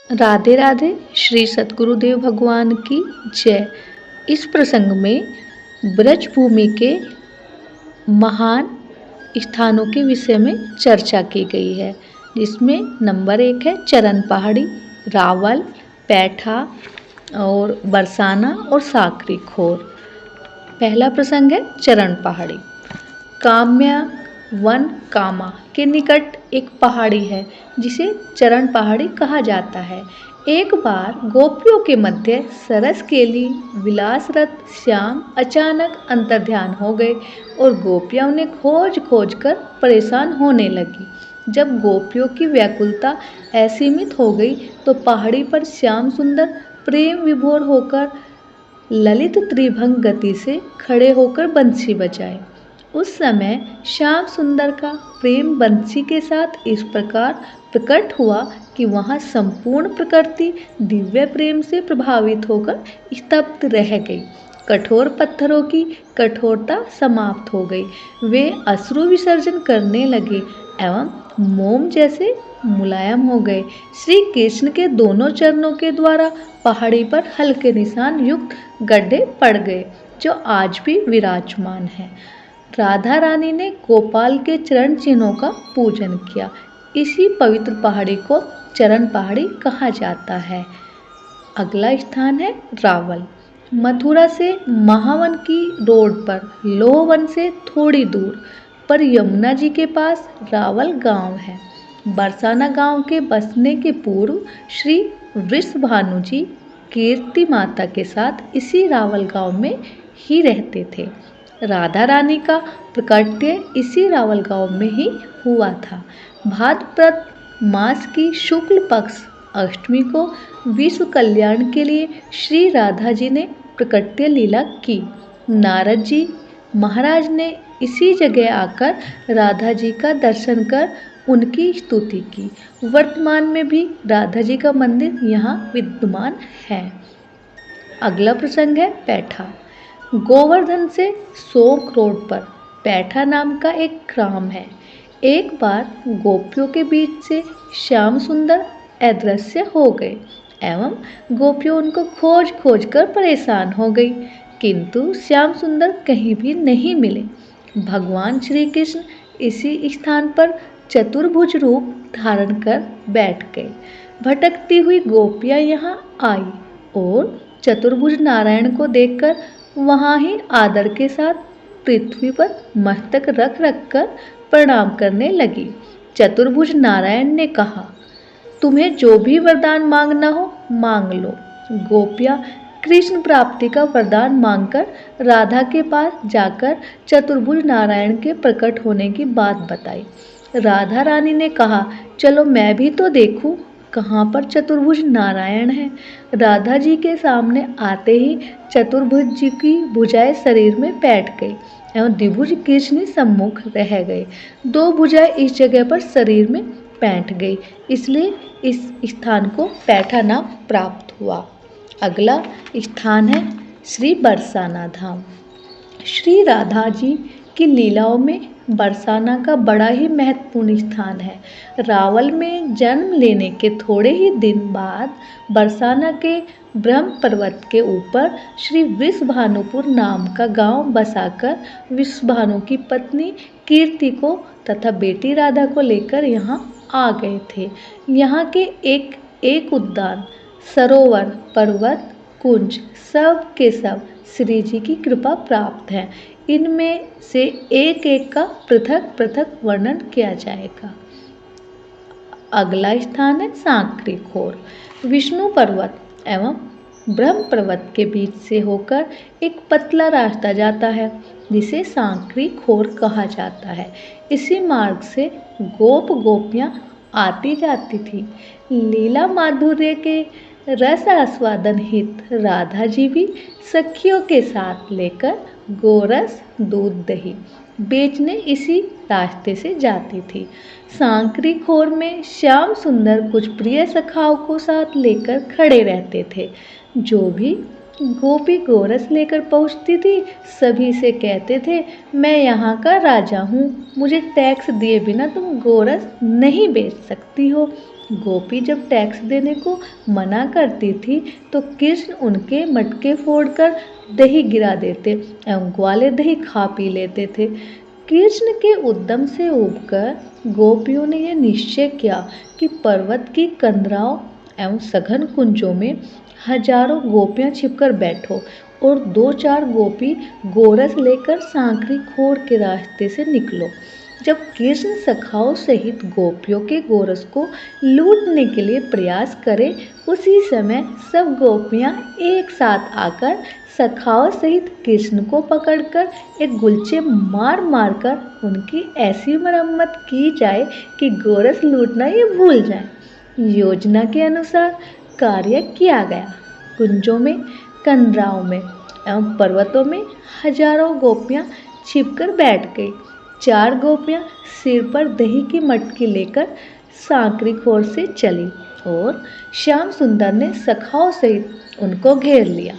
राधे राधे। श्री सतगुरुदेव भगवान की जय। इस प्रसंग में ब्रज भूमि के महान स्थानों के विषय में चर्चा की गई है, जिसमें नंबर 1 है चरण पहाड़ी, रावल, पैठा और बरसाना और साकरी खोर। पहला प्रसंग है चरण पहाड़ी। काम्या वन कामा के निकट एक पहाड़ी है जिसे चरण पहाड़ी कहा जाता है। एक बार गोपियों के मध्य सरस केली विलासरत श्याम अचानक अंतर्ध्यान हो गए और गोपियां उन्हें खोज खोज कर परेशान होने लगी। जब गोपियों की व्याकुलता असीमित हो गई तो पहाड़ी पर श्याम सुंदर प्रेम विभोर होकर ललित त्रिभंग गति से खड़े होकर बंसी बजाए। उस समय श्याम सुंदर का प्रेम बंसी के साथ इस प्रकार प्रकट हुआ कि वहाँ संपूर्ण प्रकृति दिव्य प्रेम से प्रभावित होकर स्तब्ध रह गई। कठोर पत्थरों की कठोरता समाप्त हो गई। वे अश्रु विसर्जन करने लगे एवं मोम जैसे मुलायम हो गए। श्री कृष्ण के दोनों चरणों के द्वारा पहाड़ी पर हल्के निशान युक्त गड्ढे पड़ गए, जो आज भी विराजमान हैं। राधा रानी ने गोपाल के चरण चिन्हों का पूजन किया। इसी पवित्र पहाड़ी को चरण पहाड़ी कहा जाता है। अगला स्थान है रावल। मथुरा से महावन की रोड पर लोहवन से थोड़ी दूर पर यमुना जी के पास रावल गांव है। बरसाना गांव के बसने के पूर्व श्री वृषभानु जी कीर्ति माता के साथ इसी रावल गांव में ही रहते थे। राधा रानी का प्रकट्य इसी रावल गांव में ही हुआ था। भाद्रपद मास की शुक्ल पक्ष अष्टमी को विश्व कल्याण के लिए श्री राधा जी ने प्रकट्य लीला की। नारद जी महाराज ने इसी जगह आकर राधा जी का दर्शन कर उनकी स्तुति की। वर्तमान में भी राधा जी का मंदिर यहाँ विद्यमान है। अगला प्रसंग है पैठा। गोवर्धन से सोक रोड पर पैठा नाम का एक ग्राम है। एक बार गोपियों के बीच से श्याम सुंदर अदृश्य हो गए एवं गोपियों उनको खोज खोज कर परेशान हो गई, किंतु श्याम सुंदर कहीं भी नहीं मिले। भगवान श्री कृष्ण इसी स्थान पर चतुर्भुज रूप धारण कर बैठ गए। भटकती हुई गोपियां यहाँ आई और चतुर्भुज नारायण को देखकर वहाँ ही आदर के साथ पृथ्वी पर मस्तक रख रख कर प्रणाम करने लगी। चतुर्भुज नारायण ने कहा, तुम्हें जो भी वरदान मांगना हो मांग लो। गोपियां कृष्ण प्राप्ति का वरदान मांगकर राधा के पास जाकर चतुर्भुज नारायण के प्रकट होने की बात बताई। राधा रानी ने कहा, चलो मैं भी तो देखूं कहाँ पर चतुर्भुज नारायण है। राधा जी के सामने आते ही चतुर्भुज जी की भुजाएं शरीर में बैठ गई एवं द्विभुज कृष्ण सम्मुख रह गए। दो भुजाएं इस जगह पर शरीर में बैठ गई, इसलिए इस स्थान को पैठा नाम प्राप्त हुआ। अगला स्थान है श्री बरसाना धाम। श्री राधा जी की लीलाओं में बरसाना का बड़ा ही महत्वपूर्ण स्थान है। रावल में जन्म लेने के थोड़े ही दिन बाद बरसाना के ब्रह्म पर्वत के ऊपर श्री वृषभानुपुर नाम का गांव बसाकर वृषभानु की पत्नी कीर्ति को तथा बेटी राधा को लेकर यहाँ आ गए थे। यहाँ के एक एक उद्यान, सरोवर, पर्वत, कुंज सब के सब श्री जी की कृपा प्राप्त है। इनमें से एक एक का पृथक पृथक वर्णन किया जाएगा। अगला स्थान है सांकरी खोर। विष्णु पर्वत एवं ब्रह्म पर्वत के बीच से होकर एक पतला रास्ता जाता है, जिसे सांकरी खोर कहा जाता है। इसी मार्ग से गोप गोपियां आती जाती थी। लीला माधुर्य के रस आस्वादन हित राधा जी भी सखियों के साथ लेकर गोरस दूध दही बेचने इसी रास्ते से जाती थी। सांकरी खोर में श्याम सुंदर कुछ प्रिय सखाओं को साथ लेकर खड़े रहते थे। जो भी गोपी गोरस लेकर पहुंचती थी सभी से कहते थे, मैं यहाँ का राजा हूँ, मुझे टैक्स दिए बिना तुम गोरस नहीं बेच सकती हो। गोपी जब टैक्स देने को मना करती थी तो कृष्ण उनके मटके फोड़कर दही गिरा देते एवं ग्वाले दही खा पी लेते थे। कृष्ण के उद्यम से ऊबकर गोपियों ने यह निश्चय किया कि पर्वत की कंदराओं एवं सघन कुंजों में हजारों गोपियां छिपकर बैठो और 2-4 गोपी गोरस लेकर सांकरी खोर के रास्ते से निकलो। जब कृष्ण सखाओं सहित गोपियों के गोरस को लूटने के लिए प्रयास करे, उसी समय सब गोपियां एक साथ आकर सखाओं सहित कृष्ण को पकड़कर एक गुलचे मार मार कर उनकी ऐसी मरम्मत की जाए कि गोरस लूटना ये भूल जाए। योजना के अनुसार कार्य किया गया। कुंजों में, कंदराओं में एवं पर्वतों में हजारों गोपियां छिपकर बैठ गई। 4 गोपियां सिर पर दही की मटकी लेकर सांकरी खोर से चली और श्याम सुंदर ने सखाओं सहित उनको घेर लिया।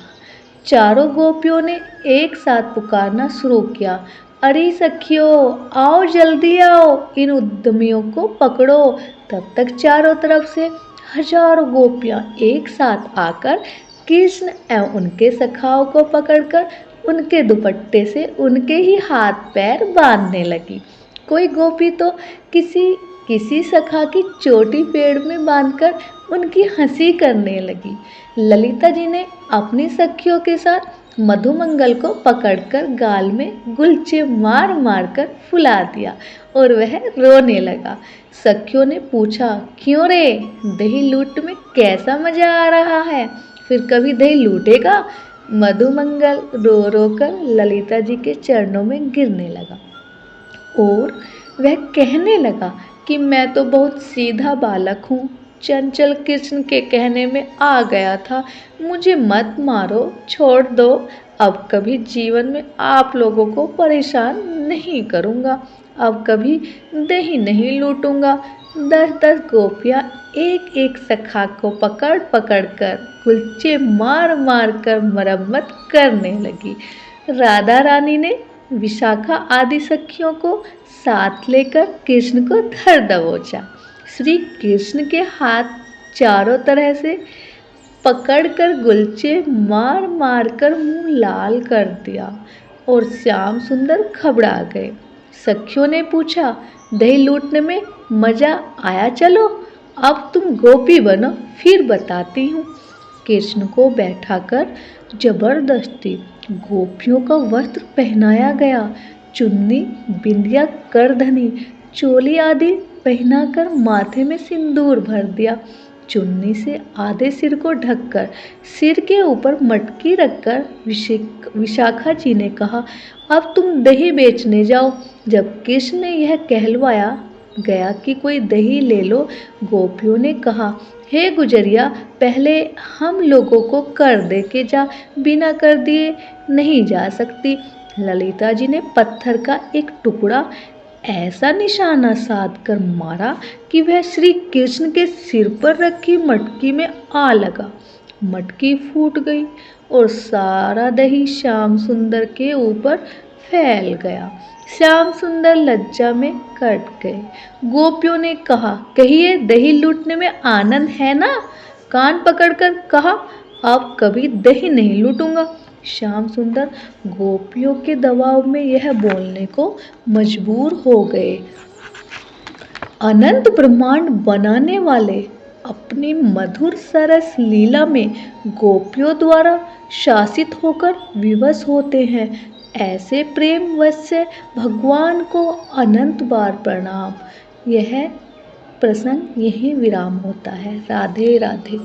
चारों गोपियों ने एक साथ पुकारना शुरू किया, अरे सखियों, आओ जल्दी आओ, इन उद्यमियों को पकड़ो। तब तक चारों तरफ से हजारों गोपियां एक साथ आकर कृष्ण एवं उनके सखाओं को पकड़कर उनके दुपट्टे से उनके ही हाथ पैर बांधने लगी। कोई गोपी तो किसी सखा की चोटी पेड़ में बांधकर उनकी हंसी करने लगी। ललिता जी ने अपनी सखियों के साथ मधुमंगल को पकड़कर गाल में गुलचे मार मार कर फुला दिया और वह रोने लगा। सखियों ने पूछा, क्यों रे, दही लूट में कैसा मजा आ रहा है, फिर कभी दही लूटेगा? मधुमंगल रो रो कर ललिता जी के चरणों में गिरने लगा और वह कहने लगा कि मैं तो बहुत सीधा बालक हूँ, चंचल कृष्ण के कहने में आ गया था, मुझे मत मारो, छोड़ दो, अब कभी जीवन में आप लोगों को परेशान नहीं करूँगा, अब कभी दही नहीं लूटूंगा। 10-10 गोपियाँ एक एक सखा को पकड़ पकड़ कर गुलचे मार मार कर मरम्मत करने लगी। राधा रानी ने विशाखा आदि सखियों को साथ लेकर कृष्ण को धर दबोचा। श्री कृष्ण के हाथ चारों तरह से पकड़कर गुलचे मार मार कर मुंह लाल कर दिया और श्याम सुंदर घबरा गए। सखियों ने पूछा, दही लूटने में मजा आया? चलो अब तुम गोपी बनो, फिर बताती हूँ। कृष्ण को बैठाकर जबरदस्ती गोपियों का वस्त्र पहनाया गया। चुन्नी, बिंदिया, करधनी, चोली आदि पहनाकर माथे में सिंदूर भर दिया। चुन्नी से आधे सिर को ढककर सिर के ऊपर मटकी रखकर विशाखा जी ने कहा, अब तुम दही बेचने जाओ। जब कृष्ण ने यह कहलवाया गया कि कोई दही ले लो, गोपियों ने कहा, हे गुजरिया, पहले हम लोगों को कर दे के जा, बिना कर दिए नहीं जा सकती। ललिता जी ने पत्थर का एक टुकड़ा ऐसा निशाना साध कर मारा कि वह श्री कृष्ण के सिर पर रखी मटकी में आ लगा। मटकी फूट गई और सारा दही श्याम सुंदर के ऊपर फैल गया। श्याम सुंदर लज्जा में कट गए। गोपियों ने कहा, कहिए दही लूटने में आनंद है ना? कान पकड़कर कहा, अब कभी दही नहीं लूटूंगा। श्याम सुंदर गोपियों के दबाव में यह बोलने को मजबूर हो गए। अनंत ब्रह्मांड बनाने वाले अपनी मधुर सरस लीला में गोपियों द्वारा शासित होकर विवश होते हैं। ऐसे प्रेम वश्य भगवान को अनंत बार प्रणाम। यह प्रसंग यहीं विराम होता है। राधे राधे।